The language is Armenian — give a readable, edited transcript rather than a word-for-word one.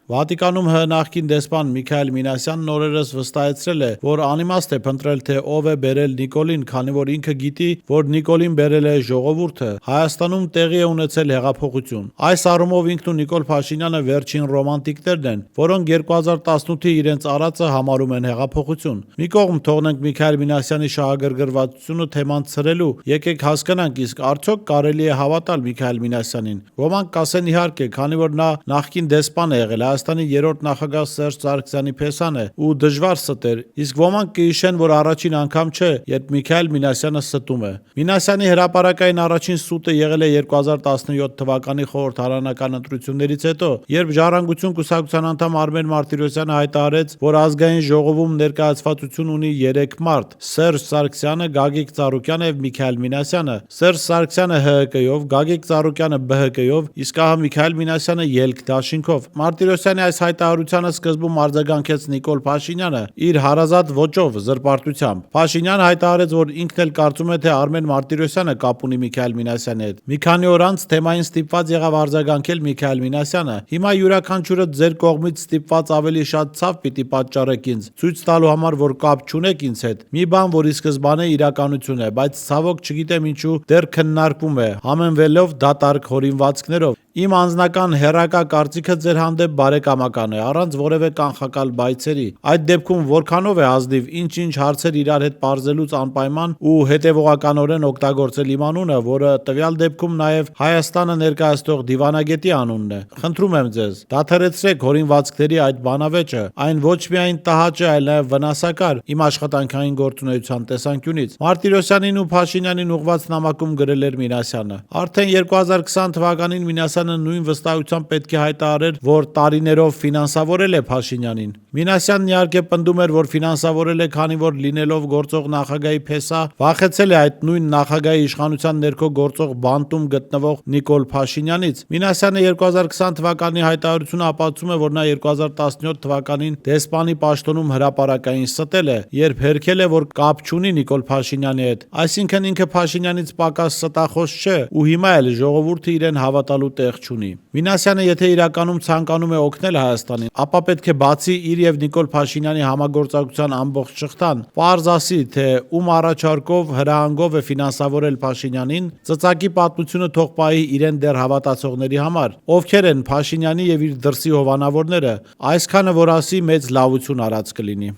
Վատիկանում ՀՀ նախկին դեսպան Միքայել Մինասյանն օրերս վստահեցրել է, որ անիմաստ է փնտրել, թե ով է բերել Նիկոլին, քանի որ ինքը գիտի, որ Նիկոլին բերել է ժողովուրդը։ Հայաստանում տեղի է ունեցել հեղափոխություն։ Այս առումով ինքն ու Նիկոլ Փաշինյանը վերջին ռոմանտիկներն են, որոնք 2018-ի իրենց արածը համարում են հեղափոխություն։ Մի կողմ թողնենք Միքայել Մինասյանի շահագրգռվածությունը թեման ցրելու, եկեք հասկանանք, իսկ արդյոք կարելի է հավատալ Միքայել Մինասյանին։ Ոմանք կասեն իհարկե, քանի որ նա նախկին դեսպան է եղել, Հայաստանի երրորդ նախագահ Սերժ Սարգսյանի փեսան է ու դժվար ստեր, իսկ ոմանք կհիշեն, որ առաջին անգամ չէ, երբ Միքայել Մինասյանը ստում է։ Մինասյանի հրապարակային առաջին սուտը եղել է 2017 թվականի խորհրդարանական ընտրություններից հետո, երբ Ժառանգություն կուսակցության անդամ Արմեն Մարտիրոսյանը հայտարարեց, որ ազգային ժողովում ներկայացվածություն ունի 3 մարդ՝ Սերժ Սարգսյանը, Գագիկ Ծառուկյանը եւ Միքայել Մինասյանը։ Սերժ Սարգսյանը ՀՀԿ-ով, Գագիկ Ծառուկյանը ԲՀԿ-ով, իսկ ահա Միքայել Մինասյանը ելք դաշինքով։ Մարտիրոսյանի այս հայտարարությանը սկզբում արձագանքեց Նիկոլ Փաշինյանը իր հարազատ ոճով, զրպարտությամբ։ Փաշինյանը հայտարարեց, որ ինքն էլ կարծում է, թե Արմեն Մարտիրոսյանը կապ ունի Միքայել Մինասյանի հետ։ Մի քանի օր անց թեմային ստիպված եղավ արձագանքել Միքայել Մինասյանը։ Հիմա յուրաքանչյուրը ձեր կողմից ստիպված ավելի շատ ցավ պիտի պատճառեք ինձ, ցույց տալու համար, որ կապ չունեք ինձ հետ։ Մի բան, որ ի սկզբանե իրականություն է, բայց ցավոք չգիտեմ ինչու դեռ քննարկվում է, համեմվելով դատարկ հորինվածքներով։ Իմ անձնական հեռակա կարծիքը ձեր հանդեպ բարեկամական է, առանց որևէ կանխակալ բայցերի։ Այդ դեպքում որքանով է ազնիվ ինչ-ինչ հարցեր իրար հետ պարզելուց անպայման ու հետևողականորեն օգտագործել իմ անունը, որը տվյալ դեպքում նաև Հայաստանը ներկայացնող դիվանագետի անունն է։ Խնդրում եմ ձեզ, դադարեցրեք հորինվածքների այդ բանավեճը, այն ոչ միայն տհաճ է, այլ նաև վնասակար իմ աշխատանքային գործունեության տեսանկյունից։ Մարտիրոսյանին ու Փաշինյանին ուղղված նամակում գրել էր Մինասյանը։ Արդեն 2020 թվականին Մինասյանը նույն վստահությամբ պետք է հայտարարեր, որ տարիներով ֆինանսավորել է Փաշինյանին։ Մինասյանն իհարկե պնդում էր, որ ֆինանսավորել է, քանի որ լինելով գործող նախագահի փեսա, վախեցել է այդ նույն նախագահի իշխանության ներքո գործող բանտում գտնվող Նիկոլ Փաշինյանից։ Մինասյանը 2020 թվականի հայտարարությունը ապացուցում է, որ նա 2017 թվականին դեսպանի պաշտոնում հրապարակային ստել է, երբ հերքել է, որ կապ չունի Նիկոլ Փաշինյանի հետ։ Այսինքն ինքը Փաշինյանից պակաս ստախոս չէ ու հիմա էլ ժողովուրդը իրեն հավատալու տեղ չունի։ Մինասյանը եթե իրականում ցանկանում է օգնել Հայաստանին, ապա պետք է բացի իր եւ Նիկոլ Փաշինյանի համագործակցության ամբողջ շղթան, պարզ ասի, թե ում առաջարկով, հրահանգով է ֆինանսավորել Փաշինյանին, ծծակի պատմությունը թող պահի իրեն դեռ հավատացողների համար, ովքեր են Փաշինյանի եւ իր դրսի հովանավորները, այսքանը որ ասի մեծ լավություն արած կլինի։